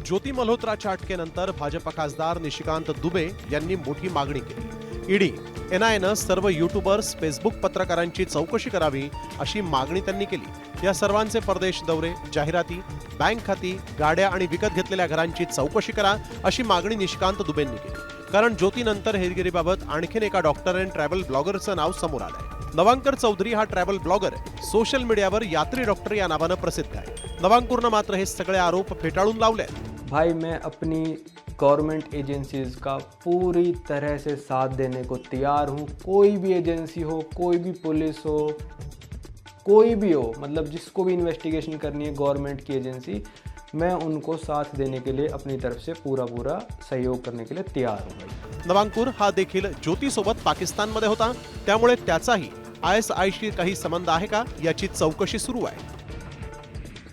ज्योती मल्होत्राच्या अटकेनंतर भाजप खासदार निशिकांत दुबे यांनी मोठी मागणी केली। ईडी एनआयएनं सर्व युट्यूबर्स, फेसबुक पत्रकारांची चौकशी करावी अशी मागणी त्यांनी केली। या सर्वांचे परदेश दौरे, जाहिराती, बँक खाती, गाड्या आणि विकत घेतलेल्या घरांची चौकशी करा अशी मागणी निशिकांत दुबेंनी केली। कारण ज्योतीनंतर हेरगिरीबाबत आणखीन एका डॉक्टर अँड ट्रॅव्हल ब्लॉगरचं नाव समोर आलंय। नवांकर चौधरी हा ट्रॅव्हल ब्लॉगर सोशल मीडियावर यात्री डॉक्टर या नावानं प्रसिद्ध आहे। नवांकुरनं मात्र हे सगळे आरोप फेटाळून लावले। भाई मैं अपनी गवर्नमेंट एजेंसीज का पूरी तरह से साथ देने को तैयार हूँ। कोई भी एजेंसी हो, कोई भी पुलिस हो, कोई भी हो, मतलब जिसको भी इन्वेस्टिगेशन करनी है गवर्नमेंट की एजेंसी, मैं उनको साथ देने के लिए अपनी तरफ से पूरा सहयोग करने के लिए तैयार हूँ। नवांकुर हा देखील ज्योतीसोबत पाकिस्तानमध्ये होता, त्यामुळे त्याचाही ISIशी काही संबंध आहे का याची चौकशी सुरू आहे।